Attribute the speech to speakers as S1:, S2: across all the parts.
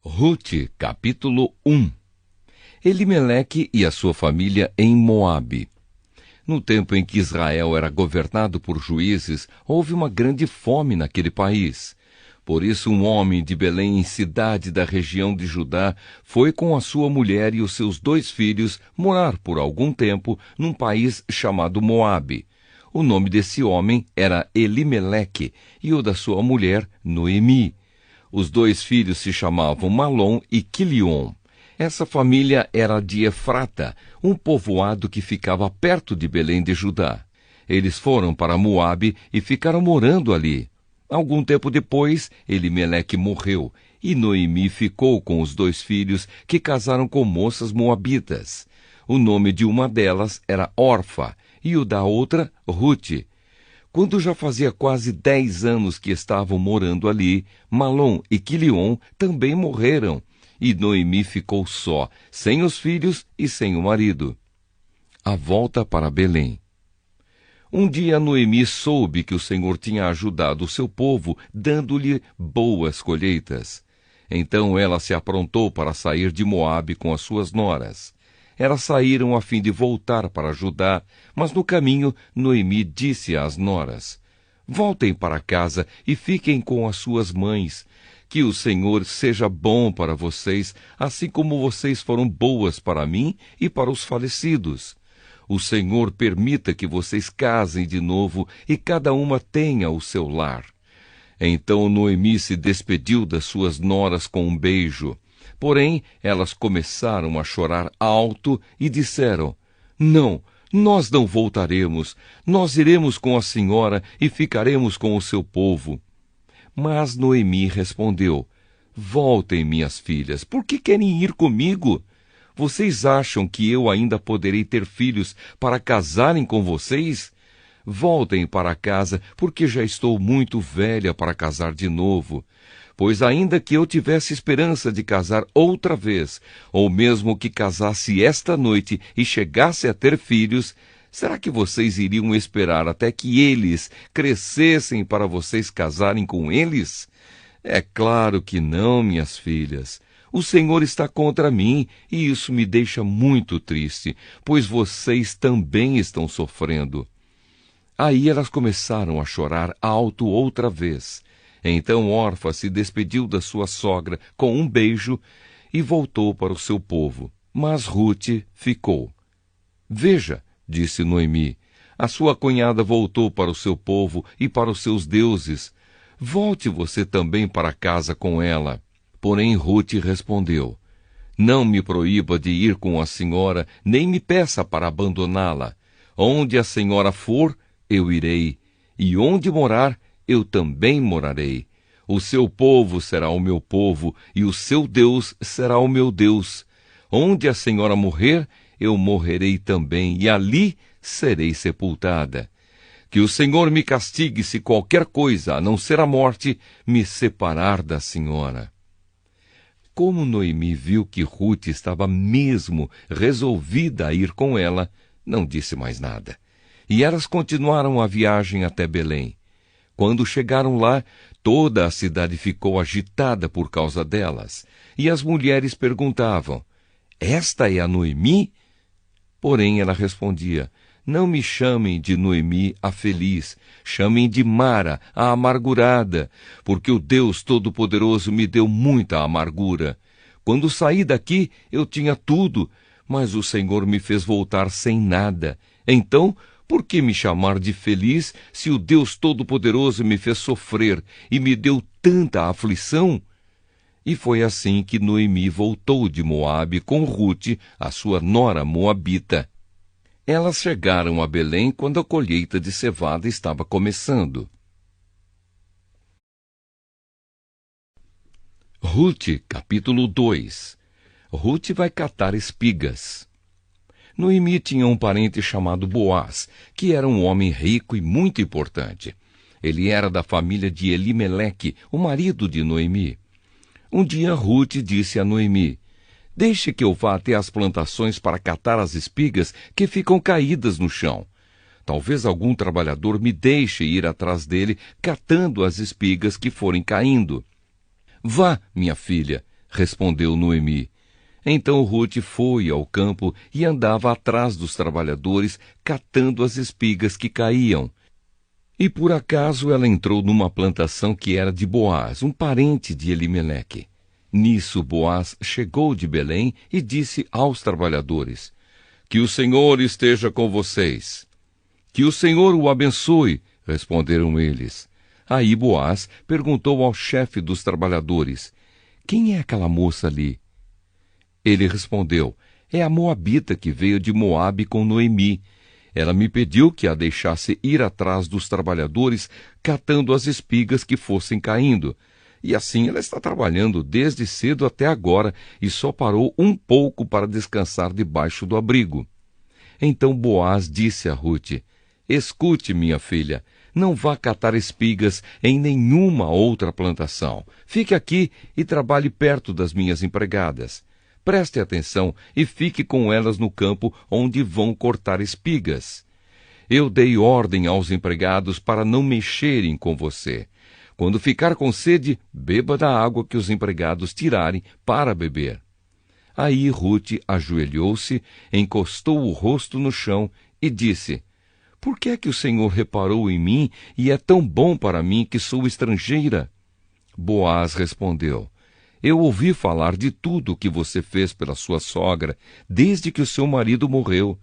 S1: Rute, capítulo 1. Elimeleque e a sua família em Moabe. No tempo em que Israel era governado por juízes, houve uma grande fome naquele país. Por isso um homem de Belém, cidade da região de Judá, foi com a sua mulher e os seus 2 filhos morar por algum tempo num país chamado Moabe. O nome desse homem era Elimeleque e o da sua mulher, Noemi. Os 2 filhos se chamavam Malom e Quilion. Essa família era de Efrata, um povoado que ficava perto de Belém de Judá. Eles foram para Moabe e ficaram morando ali. Algum tempo depois, Elimeleque morreu, e Noemi ficou com os 2 filhos que casaram com moças moabitas. O nome de uma delas era Orfa, e o da outra, Rute. Quando já fazia quase 10 anos que estavam morando ali, Malom e Quilion também morreram, e Noemi ficou só, sem os filhos e sem o marido. A volta para Belém. Um dia Noemi soube que o Senhor tinha ajudado o seu povo, dando-lhe boas colheitas. Então ela se aprontou para sair de Moabe com as suas noras. Elas saíram a fim de voltar para Judá, mas no caminho Noemi disse às noras: voltem para casa e fiquem com as suas mães. Que o Senhor seja bom para vocês, assim como vocês foram boas para mim e para os falecidos. O Senhor permita que vocês casem de novo e cada uma tenha o seu lar. Então Noemi se despediu das suas noras com um beijo. Porém, elas começaram a chorar alto e disseram: não, nós não voltaremos. Nós iremos com a senhora e ficaremos com o seu povo. Mas Noemi respondeu: voltem, minhas filhas, por que querem ir comigo? Vocês acham que eu ainda poderei ter filhos para casarem com vocês? Voltem para casa, porque já estou muito velha para casar de novo. Pois ainda que eu tivesse esperança de casar outra vez, ou mesmo que casasse esta noite e chegasse a ter filhos, será que vocês iriam esperar até que eles crescessem para vocês casarem com eles? É claro que não, minhas filhas. O Senhor está contra mim e isso me deixa muito triste, pois vocês também estão sofrendo. Aí elas começaram a chorar alto outra vez. Então Orfa se despediu da sua sogra com um beijo e voltou para o seu povo. Mas Rute ficou. Veja, disse Noemi, a sua cunhada voltou para o seu povo e para os seus deuses. Volte você também para casa com ela. Porém Rute respondeu: não me proíba de ir com a senhora, nem me peça para abandoná-la. Onde a senhora for, eu irei, e onde morar, eu também morarei. O seu povo será o meu povo, e o seu Deus será o meu Deus. Onde a senhora morrer, eu morrerei também, e ali serei sepultada. Que o Senhor me castigue se qualquer coisa, a não ser a morte, me separar da senhora. Como Noemi viu que Rute estava mesmo resolvida a ir com ela, não disse mais nada. E elas continuaram a viagem até Belém. Quando chegaram lá, toda a cidade ficou agitada por causa delas. E as mulheres perguntavam: esta é a Noemi? Porém ela respondia: não me chamem de Noemi a feliz, chamem de Mara a amargurada, porque o Deus Todo-Poderoso me deu muita amargura. Quando saí daqui, eu tinha tudo, mas o Senhor me fez voltar sem nada. Então, por que me chamar de feliz se o Deus Todo-Poderoso me fez sofrer e me deu tanta aflição? E foi assim que Noemi voltou de Moabe com Rute, a sua nora moabita. Elas chegaram a Belém quando a colheita de cevada estava começando. Rute, capítulo 2. Rute vai catar espigas. Noemi tinha um parente chamado Boaz, que era um homem rico e muito importante. Ele era da família de Elimeleque, o marido de Noemi. Um dia Rute disse a Noemi: deixe que eu vá até as plantações para catar as espigas que ficam caídas no chão. Talvez algum trabalhador me deixe ir atrás dele catando as espigas que forem caindo. Vá, minha filha, respondeu Noemi. Então Rute foi ao campo e andava atrás dos trabalhadores, catando as espigas que caíam. E por acaso ela entrou numa plantação que era de Boaz, um parente de Elimeleque. Nisso Boaz chegou de Belém e disse aos trabalhadores: Que o Senhor esteja com vocês. Que o Senhor o abençoe, responderam eles. Aí Boaz perguntou ao chefe dos trabalhadores: Quem é aquela moça ali? Ele respondeu: É a moabita que veio de Moabe com Noemi. Ela me pediu que a deixasse ir atrás dos trabalhadores, catando as espigas que fossem caindo. E assim ela está trabalhando desde cedo até agora e só parou um pouco para descansar debaixo do abrigo. Então Boaz disse a Rute: Escute, minha filha, não vá catar espigas em nenhuma outra plantação. Fique aqui e trabalhe perto das minhas empregadas. Preste atenção e fique com elas no campo onde vão cortar espigas. Eu dei ordem aos empregados para não mexerem com você. Quando ficar com sede, beba da água que os empregados tirarem para beber. Aí Rute ajoelhou-se, encostou o rosto no chão e disse: Por que é que o Senhor reparou em mim e é tão bom para mim que sou estrangeira? Boaz respondeu: Eu ouvi falar de tudo o que você fez pela sua sogra, desde que o seu marido morreu.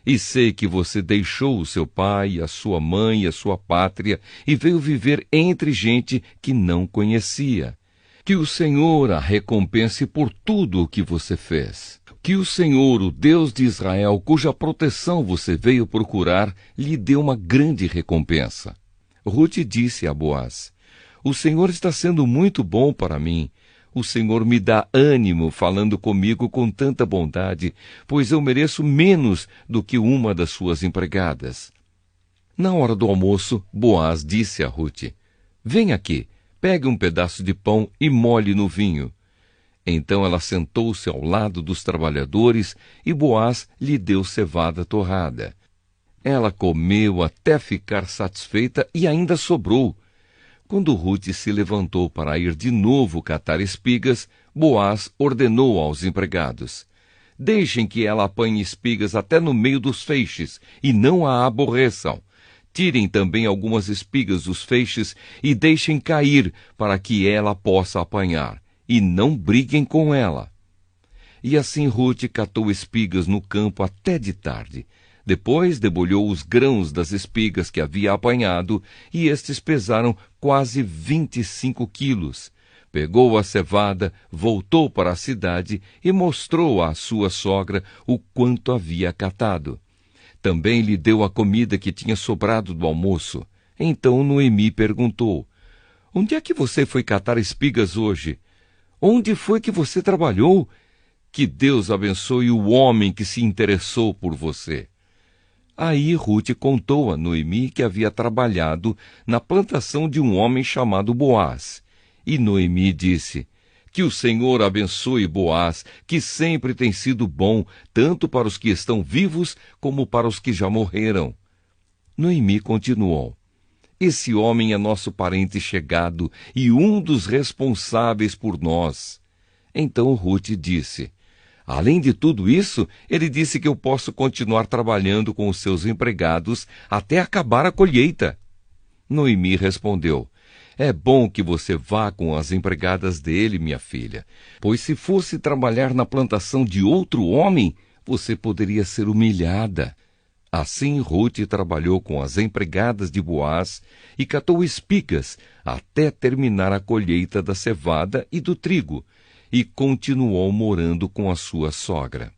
S1: E sei que você deixou o seu pai, a sua mãe e a sua pátria e veio viver entre gente que não conhecia. Que o Senhor a recompense por tudo o que você fez. Que o Senhor, o Deus de Israel, cuja proteção você veio procurar, lhe dê uma grande recompensa. Rute disse a Boaz: O Senhor está sendo muito bom para mim. O Senhor me dá ânimo falando comigo com tanta bondade, pois eu mereço menos do que uma das suas empregadas. Na hora do almoço, Boaz disse a Rute: Vem aqui, pegue um pedaço de pão e molhe no vinho. Então ela sentou-se ao lado dos trabalhadores e Boaz lhe deu cevada torrada. Ela comeu até ficar satisfeita e ainda sobrou. Quando Rute se levantou para ir de novo catar espigas, Boaz ordenou aos empregados: Deixem que ela apanhe espigas até no meio dos feixes, e não a aborreçam. Tirem também algumas espigas dos feixes e deixem cair, para que ela possa apanhar, e não briguem com ela. E assim Rute catou espigas no campo até de tarde. Depois debulhou os grãos das espigas que havia apanhado, e estes pesaram quase 25 quilos. Pegou a cevada, voltou para a cidade e mostrou à sua sogra o quanto havia catado. Também lhe deu a comida que tinha sobrado do almoço. Então Noemi perguntou: Onde é que você foi catar espigas hoje? Onde foi que você trabalhou? Que Deus abençoe o homem que se interessou por você. Aí Rute contou a Noemi que havia trabalhado na plantação de um homem chamado Boaz. E Noemi disse: Que o Senhor abençoe Boaz, que sempre tem sido bom, tanto para os que estão vivos como para os que já morreram. Noemi continuou: Esse homem é nosso parente chegado e um dos responsáveis por nós. Então Rute disse: Além de tudo isso, ele disse que eu posso continuar trabalhando com os seus empregados até acabar a colheita. Noemi respondeu: É bom que você vá com as empregadas dele, minha filha, pois se fosse trabalhar na plantação de outro homem, você poderia ser humilhada. Assim Rute trabalhou com as empregadas de Boaz e catou espigas até terminar a colheita da cevada e do trigo, e continuou morando com a sua sogra.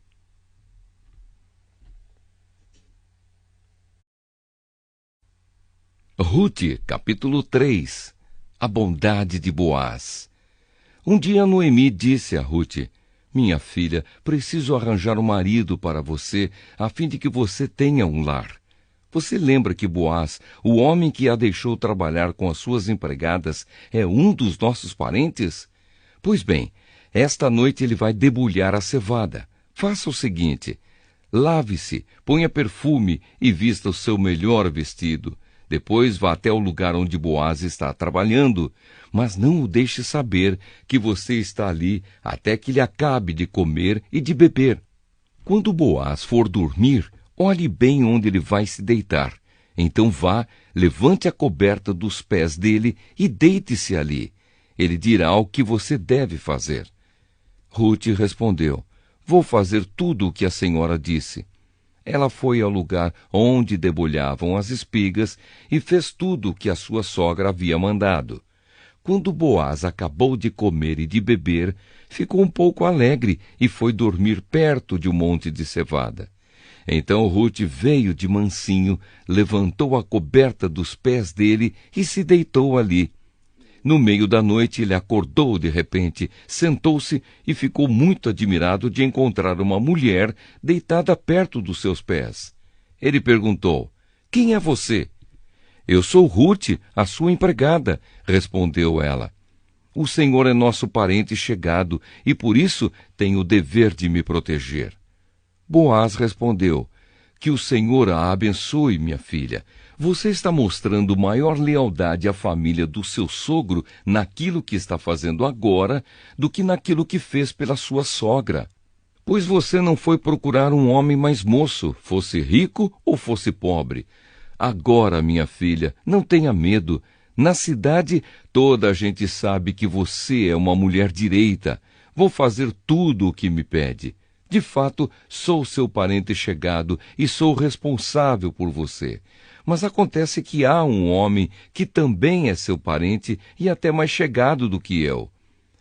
S1: Rute, capítulo 3. A bondade de Boaz. Um dia Noemi disse a Rute: Minha filha, preciso arranjar um marido para você, a fim de que você tenha um lar. Você lembra que Boaz, o homem que a deixou trabalhar com as suas empregadas, é um dos nossos parentes? Pois bem, esta noite ele vai debulhar a cevada. Faça o seguinte: lave-se, ponha perfume e vista o seu melhor vestido. Depois vá até o lugar onde Boaz está trabalhando, mas não o deixe saber que você está ali até que ele acabe de comer e de beber. Quando Boaz for dormir, olhe bem onde ele vai se deitar. Então vá, levante a coberta dos pés dele e deite-se ali. Ele dirá o que você deve fazer. Ruth respondeu: vou fazer tudo o que a senhora disse. Ela foi ao lugar onde debulhavam as espigas e fez tudo o que a sua sogra havia mandado. Quando Boaz acabou de comer e de beber, ficou um pouco alegre e foi dormir perto de um monte de cevada. Então Ruth veio de mansinho, levantou a coberta dos pés dele e se deitou ali. No meio da noite ele acordou de repente, sentou-se e ficou muito admirado de encontrar uma mulher deitada perto dos seus pés. Ele perguntou: quem é você? Eu sou Ruth, a sua empregada, respondeu ela. O Senhor é nosso parente chegado e por isso tem o dever de me proteger. Boaz respondeu: que o Senhor a abençoe, minha filha. Você está mostrando maior lealdade à família do seu sogro naquilo que está fazendo agora do que naquilo que fez pela sua sogra. Pois você não foi procurar um homem mais moço, fosse rico ou fosse pobre. Agora, minha filha, não tenha medo. Na cidade, toda a gente sabe que você é uma mulher direita. Vou fazer tudo o que me pede. De fato, sou seu parente chegado e sou responsável por você. Mas acontece que há um homem que também é seu parente e até mais chegado do que eu.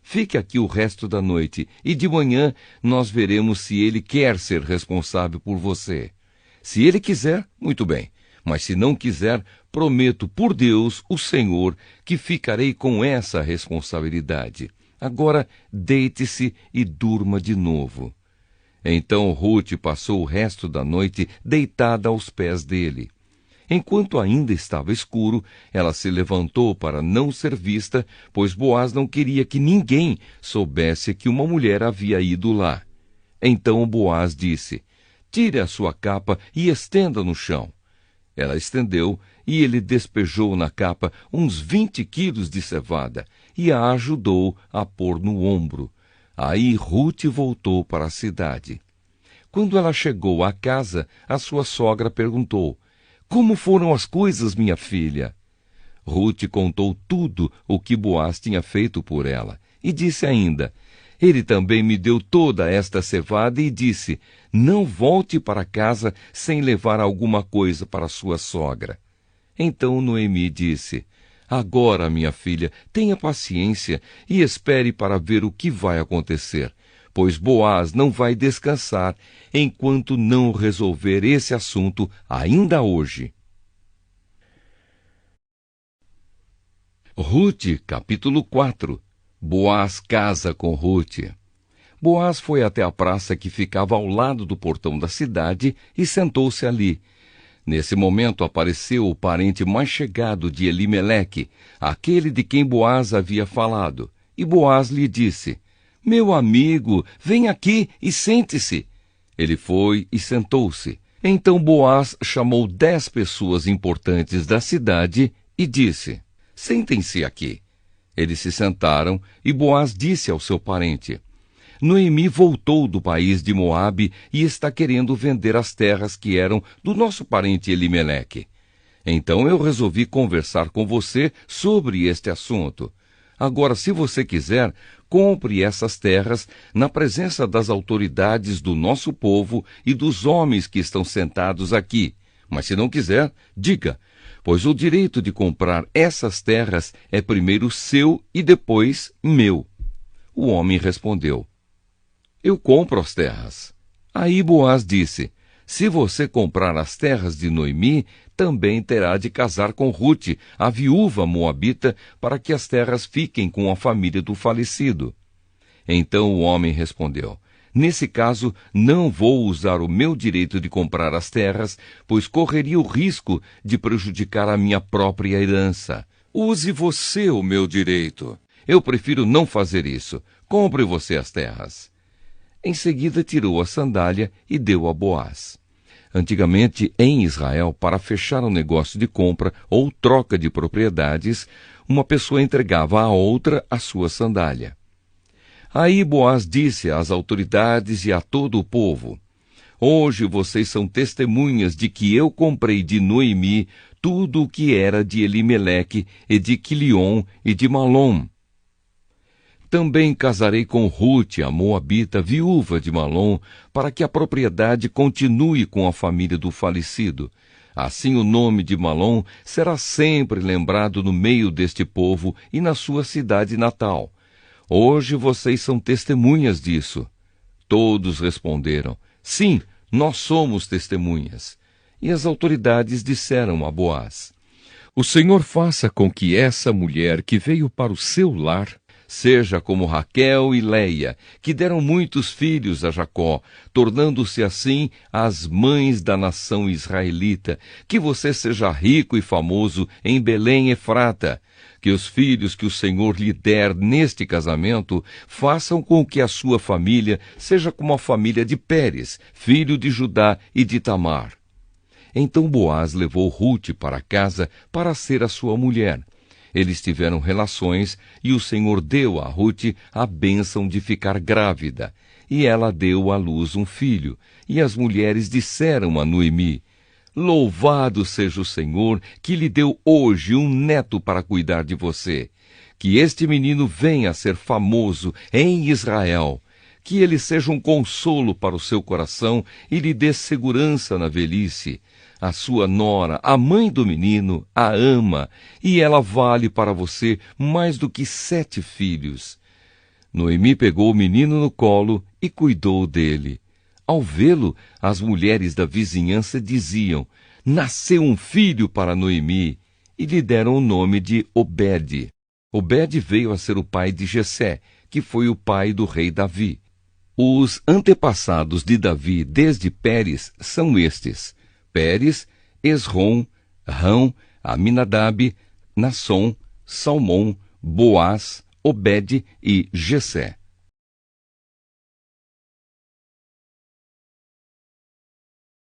S1: Fique aqui o resto da noite e de manhã nós veremos se ele quer ser responsável por você. Se ele quiser, muito bem. Mas se não quiser, prometo por Deus, o Senhor, que ficarei com essa responsabilidade. Agora deite-se e durma de novo. Então Ruth passou o resto da noite deitada aos pés dele. Enquanto ainda estava escuro, ela se levantou para não ser vista, pois Boaz não queria que ninguém soubesse que uma mulher havia ido lá. Então Boaz disse: tire a sua capa e estenda no chão. Ela estendeu e ele despejou na capa uns 20 quilos de cevada e a ajudou a pôr no ombro. Aí Ruth voltou para a cidade. Quando ela chegou à casa, a sua sogra perguntou: como foram as coisas, minha filha? Ruth contou tudo o que Boaz tinha feito por ela e disse ainda: ele também me deu toda esta cevada e disse: não volte para casa sem levar alguma coisa para sua sogra. Então Noemi disse: agora, minha filha, tenha paciência e espere para ver o que vai acontecer, pois Boaz não vai descansar enquanto não resolver esse assunto ainda hoje. Ruth, capítulo 4. Boaz casa com Ruth. Boaz foi até a praça que ficava ao lado do portão da cidade e sentou-se ali. Nesse momento apareceu o parente mais chegado de Elimeleque, aquele de quem Boaz havia falado. E Boaz lhe disse: meu amigo, vem aqui e sente-se. Ele foi e sentou-se. Então Boaz chamou 10 pessoas importantes da cidade e disse: sentem-se aqui. Eles se sentaram e Boaz disse ao seu parente: Noemi voltou do país de Moabe e está querendo vender as terras que eram do nosso parente Elimeleque. Então eu resolvi conversar com você sobre este assunto. Agora, se você quiser, compre essas terras na presença das autoridades do nosso povo e dos homens que estão sentados aqui. Mas se não quiser, diga, pois o direito de comprar essas terras é primeiro seu e depois meu. O homem respondeu: eu compro as terras. Aí Boaz disse: se você comprar as terras de Noemi, também terá de casar com Ruth, a viúva moabita, para que as terras fiquem com a família do falecido. Então o homem respondeu: nesse caso, não vou usar o meu direito de comprar as terras, pois correria o risco de prejudicar a minha própria herança. Use você o meu direito. Eu prefiro não fazer isso. Compre você as terras. Em seguida tirou a sandália e deu a Boaz. Antigamente, em Israel, para fechar um negócio de compra ou troca de propriedades, uma pessoa entregava à outra a sua sandália. Aí Boaz disse às autoridades e a todo o povo: Hoje vocês são testemunhas de que eu comprei de Noemi tudo o que era de Elimeleque e de Quilion e de Malom. Também casarei com Rute, a moabita, viúva de Malom, para que a propriedade continue com a família do falecido. Assim o nome de Malom será sempre lembrado no meio deste povo e na sua cidade natal. Hoje vocês são testemunhas disso. Todos responderam: Sim, nós somos testemunhas. E as autoridades disseram a Boaz: O Senhor faça com que essa mulher que veio para o seu lar seja como Raquel e Leia, que deram muitos filhos a Jacó, tornando-se assim as mães da nação israelita. Que você seja rico e famoso em Belém Efrata. Que os filhos que o Senhor lhe der neste casamento façam com que a sua família seja como a família de Pérez, filho de Judá e de Tamar. Então Boaz levou Rute para casa para ser a sua mulher. Eles tiveram relações e o Senhor deu a Rute a bênção de ficar grávida. E ela deu à luz um filho. E as mulheres disseram a Noemi: Louvado seja o Senhor, que lhe deu hoje um neto para cuidar de você. Que este menino venha a ser famoso em Israel. Que ele seja um consolo para o seu coração e lhe dê segurança na velhice. A sua nora, a mãe do menino, a ama, e ela vale para você mais do que 7 filhos. Noemi pegou o menino no colo e cuidou dele. Ao vê-lo, as mulheres da vizinhança diziam: Nasceu um filho para Noemi, e lhe deram o nome de Obed. Obed veio a ser o pai de Jessé, que foi o pai do rei Davi. Os antepassados de Davi desde Pérez são estes: Pérez, Esrom, Rão, Aminadab, Nasson, Salmom, Boaz, Obed e Jessé.